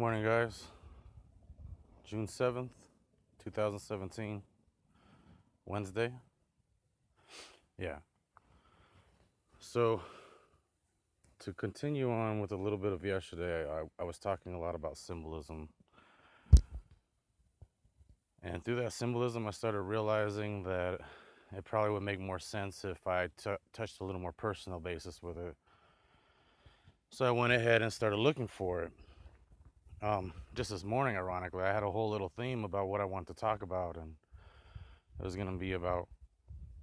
Morning, guys. June 7th, 2017, Wednesday. Yeah. So, to continue on with a little bit of yesterday, I was talking a lot about symbolism. And through that symbolism, I started realizing that it probably would make more sense if I touched a little more personal basis with it. So I went ahead and started looking for it. Just this morning, ironically, I had a whole little theme about what I wanted to talk about, and it was going to be about,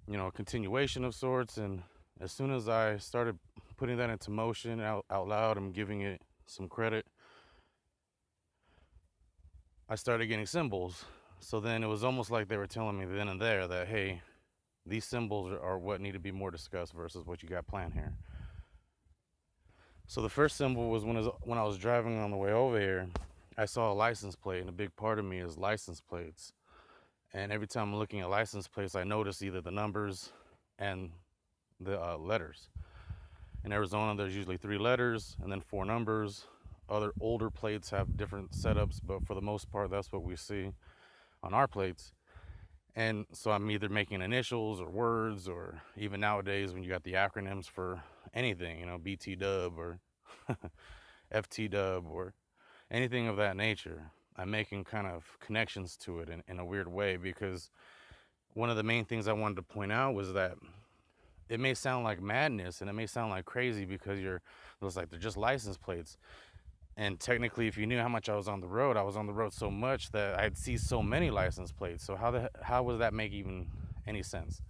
a continuation of sorts. And as soon as I started putting that into motion out loud and giving it some credit, I started getting symbols. So then it was almost like they were telling me then and there that, hey, these symbols are what need to be more discussed versus what you got planned here. So the first symbol was when I was driving on the way over here, I saw a license plate, and a big part of me is license plates. And every time I'm looking at license plates, I notice either the numbers and the letters. In Arizona, there's usually 3 letters and then 4 numbers. Other older plates have different setups, but for the most part, that's what we see on our plates. And so I'm either making initials or words, or even nowadays when you got the acronyms for anything, BT dub or FT dub or anything of that nature, I'm making kind of connections to it in a weird way, because one of the main things I wanted to point out was that it may sound like madness and it may sound like crazy because they're just license plates. And technically, if you knew how much I was on the road so much that I'd see so many license plates. So how would that make even any sense?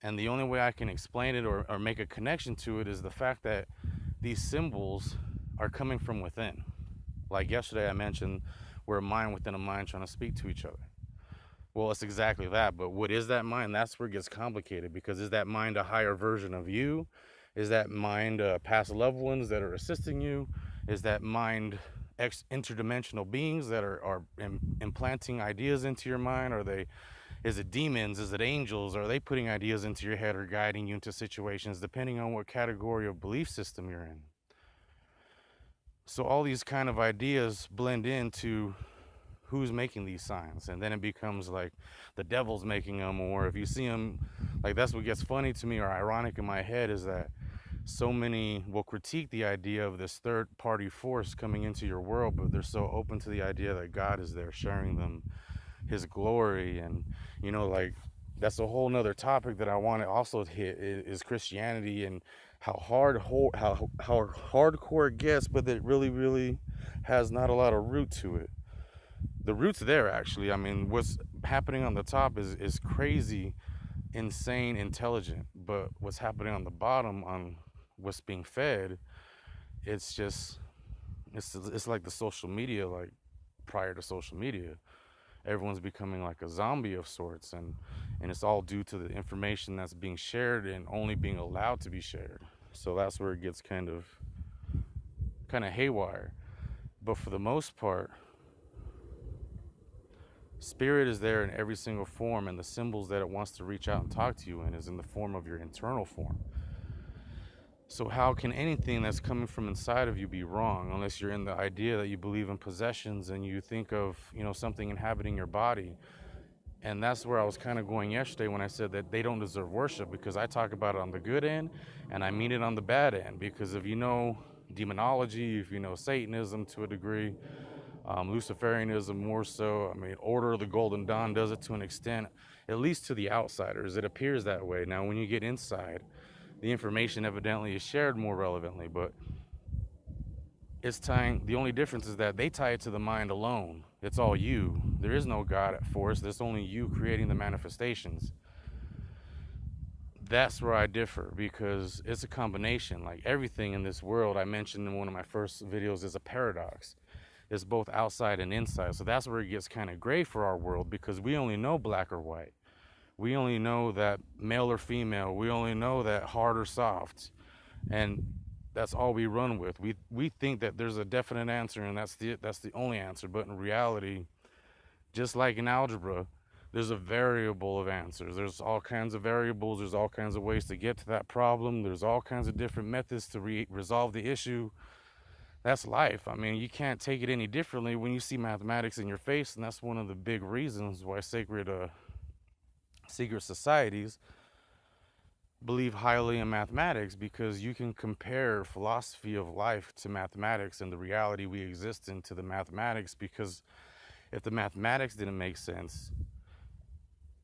And the only way I can explain it or make a connection to it is the fact that these symbols are coming from within. Like yesterday I mentioned, we're a mind within a mind trying to speak to each other. Well, it's exactly that. But what is that mind? That's where it gets complicated, because is that mind a higher version of you? Is that mind past loved ones that are assisting you? Is that mind interdimensional beings that are implanting ideas into your mind? Is it demons? Is it angels? Are they putting ideas into your head or guiding you into situations, depending on what category of belief system you're in? So all these kind of ideas blend into who's making these signs, and then it becomes like the devil's making them, or if you see them, like, that's what gets funny to me or ironic in my head, is that so many will critique the idea of this third party force coming into your world, but they're so open to the idea that God is there sharing them his glory. And that's a whole nother topic that I want to also hit, is Christianity, and how hardcore it gets, but it really has not a lot of root to it. The root's there, actually. I mean, what's happening on the top is crazy, insane, intelligent, but what's happening on the bottom, on what's being fed, it's like the social media, like prior to social media, everyone's becoming like a zombie of sorts, and it's all due to the information that's being shared and only being allowed to be shared. So that's where it gets kind of haywire. But for the most part, spirit is there in every single form, and the symbols that it wants to reach out and talk to you in is in the form of your internal form. So how can anything that's coming from inside of you be wrong, unless you're in the idea that you believe in possessions and you think of, something inhabiting your body? And that's where I was kind of going yesterday when I said that they don't deserve worship, because I talk about it on the good end and I mean it on the bad end. Because if you know demonology, if you know Satanism to a degree, Luciferianism more so, Order of the Golden Dawn does it to an extent, at least to the outsiders. It appears that way. Now, when you get inside, the information evidently is shared more relevantly, but the only difference is that they tie it to the mind alone. It's all you. There is no God at force. There's only you creating the manifestations. That's where I differ, because it's a combination. Like everything in this world, I mentioned in one of my first videos, is a paradox. It's both outside and inside. So that's where it gets kind of gray for our world, because we only know black or white. We only know that male or female. We only know that hard or soft. And that's all we run with. We think that there's a definite answer, and that's the only answer. But in reality, just like in algebra, there's a variable of answers. There's all kinds of variables. There's all kinds of ways to get to that problem. There's all kinds of different methods to resolve the issue. That's life. I mean, you can't take it any differently when you see mathematics in your face, and that's one of the big reasons why secret societies believe highly in mathematics, because you can compare philosophy of life to mathematics and the reality we exist in to the mathematics, because if the mathematics didn't make sense,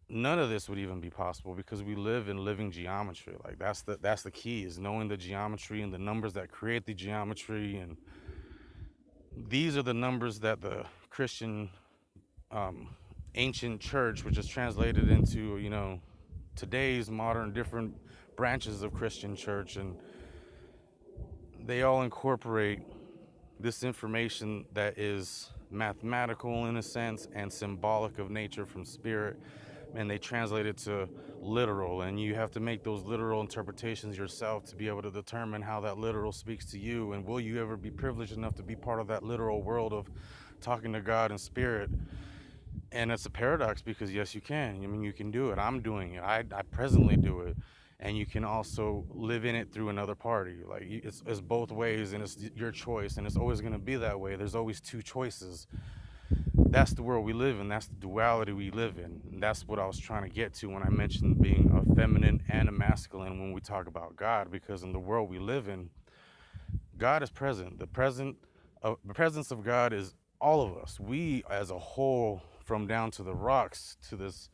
none of this would even be possible, because we live in living geometry. Like that's the key, is knowing the geometry and the numbers that create the geometry. And these are the numbers that the Christian um, ancient church, which is translated into, today's modern different branches of Christian church, and they all incorporate this information that is mathematical in a sense and symbolic of nature from spirit, and they translate it to literal, and you have to make those literal interpretations yourself to be able to determine how that literal speaks to you, and will you ever be privileged enough to be part of that literal world of talking to God in spirit. And it's a paradox, because yes, you can. I mean, you can do it. I'm doing it. I presently do it. And you can also live in it through another party. Like, it's both ways, and it's your choice, and it's always going to be that way. There's always two choices. That's the world we live in. That's the duality we live in. And that's what I was trying to get to when I mentioned being a feminine and a masculine when we talk about God, because in the world we live in, God is present. The presence of God is all of us. We as a whole, from down to the rocks, to this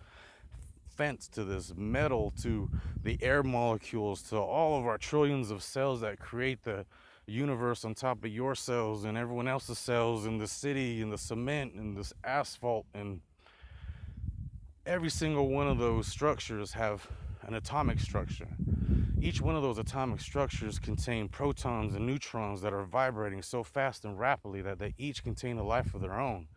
fence, to this metal, to the air molecules, to all of our trillions of cells that create the universe on top of your cells and everyone else's cells, in the city, and the cement, and this asphalt, and every single one of those structures have an atomic structure. Each one of those atomic structures contain protons and neutrons that are vibrating so fast and rapidly that they each contain a life of their own.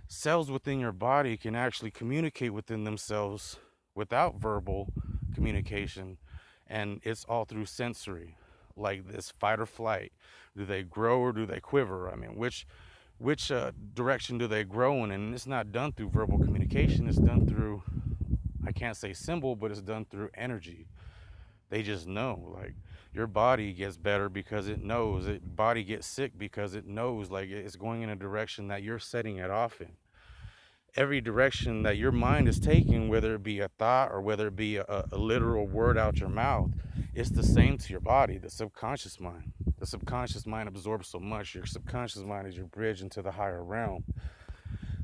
Cells within your body can actually communicate within themselves without verbal communication, and it's all through sensory, like this fight or flight. Do they grow or do they quiver? I mean, which direction do they grow in? And it's not done through verbal communication. It's done through, I can't say symbol, but it's done through energy. They just know. Like, your body gets better because it knows. Body gets sick because it knows, like, it's going in a direction that you're setting it off in. Every direction that your mind is taking, whether it be a thought or whether it be a literal word out your mouth, it's the same to your body. The subconscious mind absorbs so much. Your subconscious mind is your bridge into the higher realm.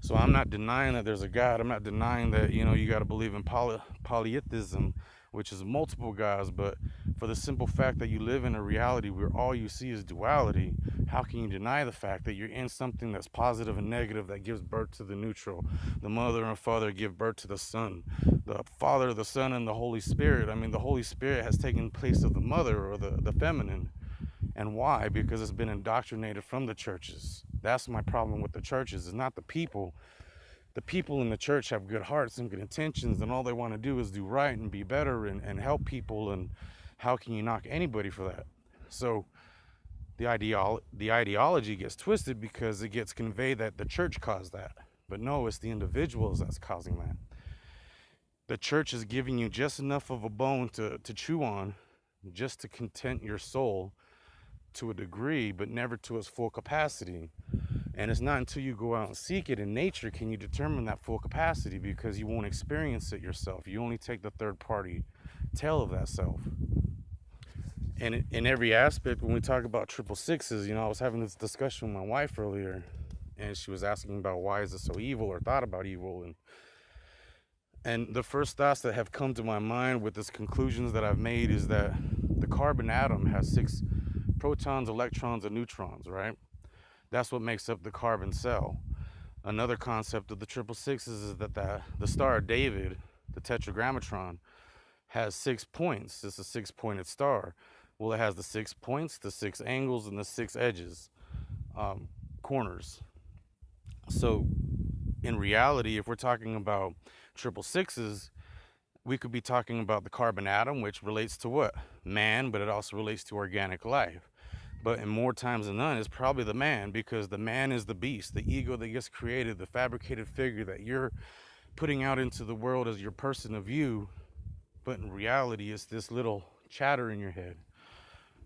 So I'm not denying that there's a God. I'm not denying that, you got to believe in polytheism, which is multiple gods. But for the simple fact that you live in a reality where all you see is duality, how can you deny the fact that you're in something that's positive and negative, that gives birth to the neutral? The mother and father give birth to the son. The Father, the Son, and the Holy Spirit. I mean, the Holy Spirit has taken place of the mother, or the feminine. And why? Because it's been indoctrinated from the churches. That's my problem with the churches. It's not the people. The people in the church have good hearts and good intentions, and all they want to do is do right and be better and help people. And how can you knock anybody for that? So the ideology gets twisted, because it gets conveyed that the church caused that. But no, it's the individuals that's causing that. The church is giving you just enough of a bone to chew on, just to content your soul to a degree, but never to its full capacity. And it's not until you go out and seek it in nature can you determine that full capacity, because you won't experience it yourself. You only take the third party tale of that self. And in every aspect, when we talk about triple sixes, I was having this discussion with my wife earlier, and she was asking about why is it so evil, or thought about evil. And the first thoughts that have come to my mind with these conclusions that I've made is that the carbon atom has 6 protons, electrons, and neutrons, right? That's what makes up the carbon cell. Another concept of the triple sixes is that the Star of David, the tetragrammatron, has 6 points. It's a 6-pointed star. Well, it has the 6 points, the 6 angles, and the 6 edges, corners. So in reality, if we're talking about triple sixes, we could be talking about the carbon atom, which relates to what? Man, but it also relates to organic life. But in more times than none, it's probably the man, because the man is the beast, the ego that gets created, the fabricated figure that you're putting out into the world as your person of you. But in reality, it's this little chatter in your head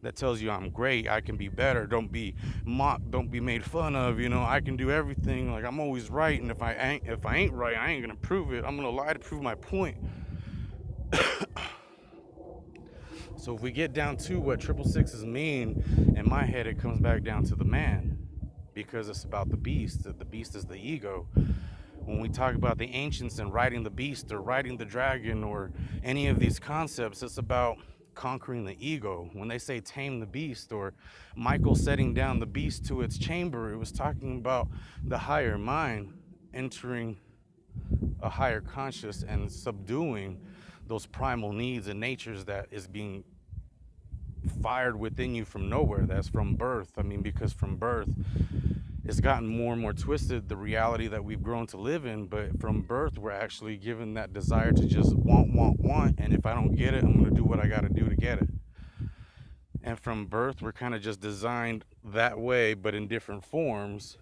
that tells you I'm great, I can be better, don't be mocked, don't be made fun of, I can do everything, like I'm always right, and if I ain't right, I ain't gonna prove it. I'm gonna lie to prove my point. So if we get down to what triple sixes mean, in my head it comes back down to the man, because it's about the beast. The beast is the ego. When we talk about the ancients and riding the beast or riding the dragon or any of these concepts, it's about conquering the ego. When they say tame the beast or Michael setting down the beast to its chamber, it was talking about the higher mind entering a higher conscious and subduing those primal needs and natures that is being fired within you from nowhere. That's from birth. I mean, because from birth it's gotten more and more twisted, the reality that we've grown to live in, but from birth we're actually given that desire to just want, and if I don't get it, I'm going to do what I got to do to get it. And from birth we're kind of just designed that way, but in different forms,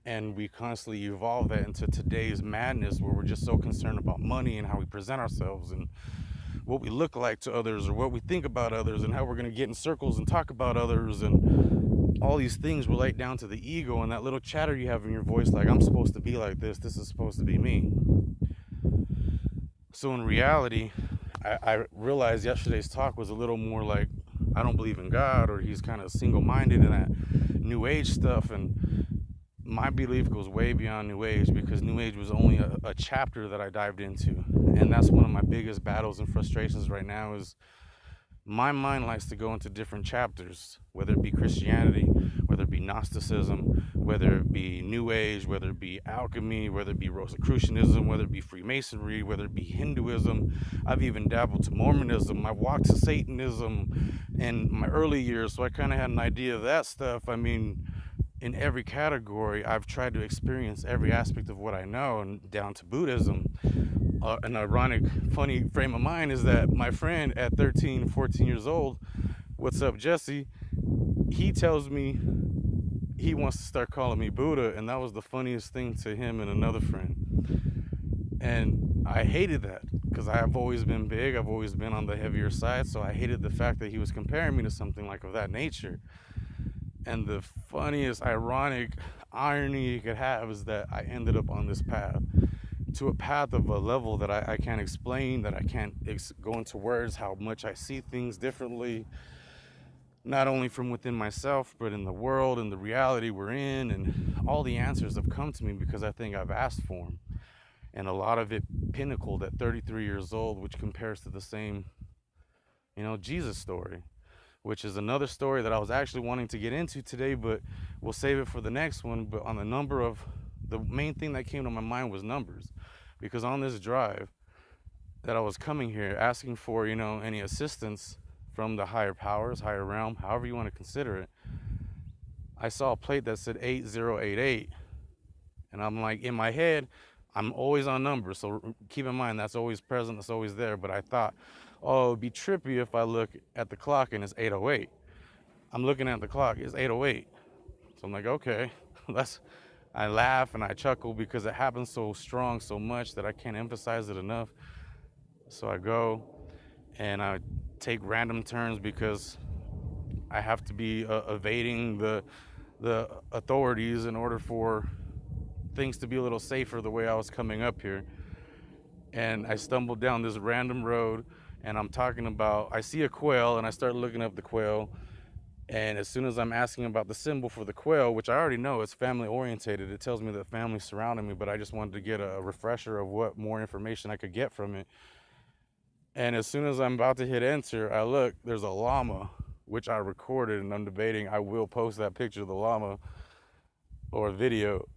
and we constantly evolve that into today's madness where we're just so concerned about money and how we present ourselves and what we look like to others or what we think about others and how we're going to get in circles and talk about others, and all these things relate down to the ego and that little chatter you have in your voice, like I'm supposed to be like this is supposed to be me. So in reality, I realized yesterday's talk was a little more like I don't believe in God, or he's kind of single-minded in that new age stuff, and my belief goes way beyond new age, because new age was only a chapter that I dived into, and that's one of my biggest battles and frustrations right now is my mind likes to go into different chapters, whether it be Christianity, whether it be Gnosticism, whether it be New Age, whether it be alchemy, whether it be Rosicrucianism, whether it be Freemasonry, whether it be Hinduism. I've even dabbled to Mormonism. I walked to Satanism in my early years, so I kind of had an idea of that stuff. I mean, in every category, I've tried to experience every aspect of what I know, and down to Buddhism. An ironic, funny frame of mind is that my friend at 13, 14 years old, what's up, Jesse, he tells me he wants to start calling me Buddha, and that was the funniest thing to him and another friend. And I hated that, because I have always been big, I've always been on the heavier side, so I hated the fact that he was comparing me to something like of that nature. And the funniest, ironic irony you could have is that I ended up on this path, to a path of a level that I can't explain, that I can't go into words, how much I see things differently, not only from within myself, but in the world and the reality we're in. And all the answers have come to me because I think I've asked for them. And a lot of it pinnacled at 33 years old, which compares to the same, Jesus story, which is another story that I was actually wanting to get into today, but we'll save it for the next one. But on the main thing that came to my mind was numbers, because on this drive that I was coming here asking for, any assistance from the higher powers, higher realm, however you want to consider it, I saw a plate that said 8088, and I'm like, in my head, I'm always on numbers, so keep in mind that's always present, that's always there. But I thought, oh, it'd be trippy if I look at the clock and it's 808. I'm looking at the clock, it's 808. So I'm like, okay, I laugh and I chuckle because it happens so strong, so much that I can't emphasize it enough. So I go and I take random turns because I have to be evading the authorities in order for things to be a little safer the way I was coming up here. And I stumbled down this random road, and I see a quail, and I start looking up the quail. And as soon as I'm asking about the symbol for the quail, which I already know it's family orientated, it tells me that family's surrounding me, but I just wanted to get a refresher of what more information I could get from it. And as soon as I'm about to hit enter, I look, there's a llama, which I recorded, and I'm debating I will post that picture of the llama or video.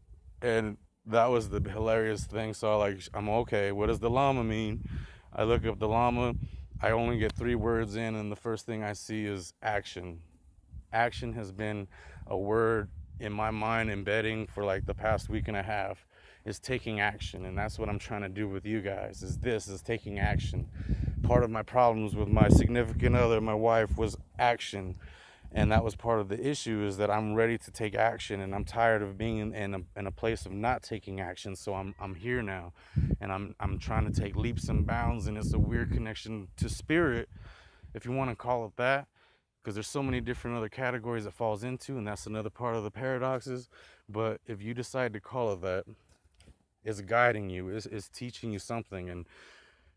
And that was the hilarious thing. So I'm okay, what does the llama mean? I look up the llama, I only get 3 words in, and the first thing I see is action. Action has been a word in my mind embedding for like the past week and a half, is taking action. And that's what I'm trying to do with you guys, is taking action. Part of my problems with my significant other, my wife, was action. And that was part of the issue, is that I'm ready to take action, and I'm tired of being in a place of not taking action. So I'm here now, and I'm trying to take leaps and bounds, and it's a weird connection to spirit, if you want to call it that. because there's so many different other categories it falls into, and that's another part of the paradoxes. But if you decide to call it that, it's guiding you, it's teaching you something, and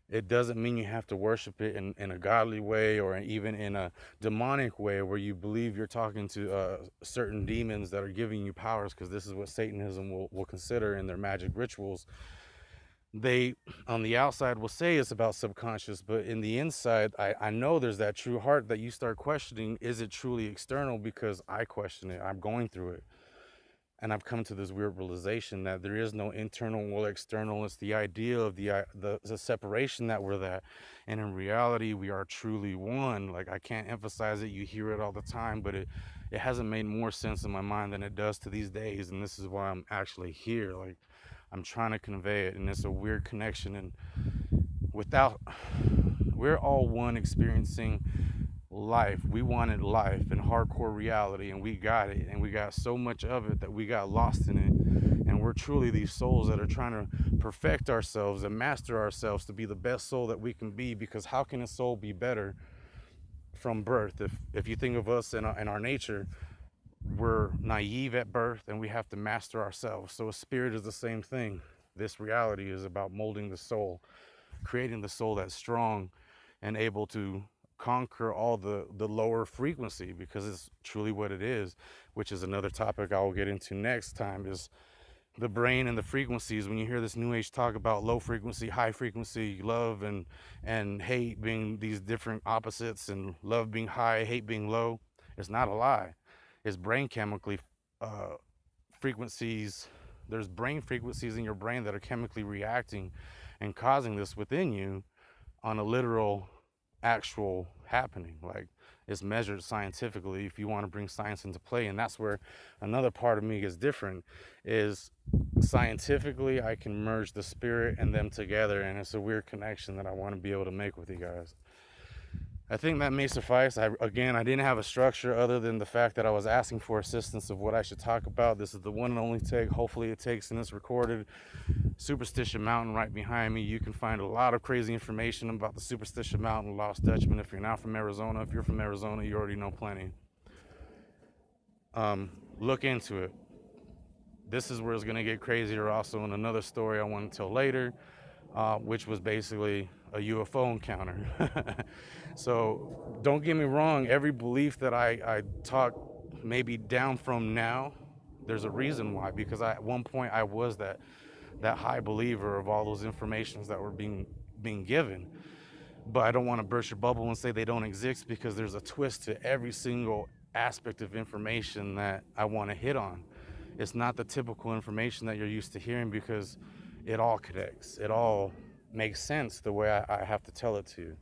it doesn't mean you have to worship it in a godly way or even in a demonic way where you believe you're talking to certain demons that are giving you powers, because this is what Satanism will consider in their magic rituals. They, on the outside, will say it's about subconscious, but in the inside, I know there's that true heart that you start questioning, is it truly external? Because I question it. I'm going through it. And I've come to this weird realization that there is no internal or external. It's the idea of the separation that we're that. And in reality, we are truly one. Like, I can't emphasize it. You hear it all the time, but it hasn't made more sense in my mind than it does to these days. And this is why I'm actually here. Like, I'm trying to convey it. And it's a weird connection. And we're all one experiencing life. We wanted life and hardcore reality, and we got it, and we got so much of it that we got lost in it. And we're truly these souls that are trying to perfect ourselves and master ourselves to be the best soul that we can be, because how can a soul be better from birth? If you think of us in our nature, we're naive at birth and we have to master ourselves. So a spirit is the same thing. This reality is about molding the soul, creating the soul that's strong and able to conquer all the lower frequency, because it's truly what it is, which is another topic I will get into next time, is the brain and the frequencies. When you hear this new age talk about low frequency, high frequency, love and hate being these different opposites, and love being high, hate being low, it's not a lie. It's brain chemically frequencies. There's brain frequencies in your brain that are chemically reacting and causing this within you on a literal actual happening. Like, it's measured scientifically if you want to bring science into play. And that's where another part of me is different, is scientifically I can merge the spirit and them together, and it's a weird connection that I want to be able to make with you guys. I think that may suffice. I didn't have a structure other than the fact that I was asking for assistance of what I should talk about. This is the one and only take. Hopefully it takes, and it's recorded. Superstition Mountain right behind me. You can find a lot of crazy information about the Superstition Mountain, Lost Dutchman. If you're not from Arizona, if you're from Arizona, you already know plenty. Look into it. This is where it's going to get crazier also in another story I want to tell later, which was basically a UFO encounter. So don't get me wrong, every belief that I talk maybe down from now, there's a reason why, because at one point I was that high believer of all those informations that were being given. But I don't want to burst your bubble and say they don't exist, because there's a twist to every single aspect of information that I want to hit on. It's not the typical information that you're used to hearing, because it all connects. It all makes sense the way I have to tell it to you.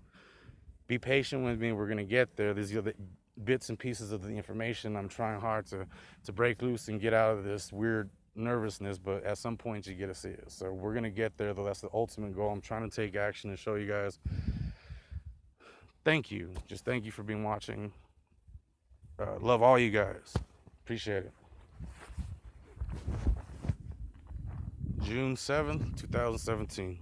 Be patient with me. We're going to get there. These are the bits and pieces of the information. I'm trying hard to break loose and get out of this weird nervousness, but at some point you get to see it. So we're going to get there, though. That's the ultimate goal. I'm trying to take action and show you guys. Thank you. Just thank you for being watching. Love all you guys. Appreciate it. June 7th, 2017.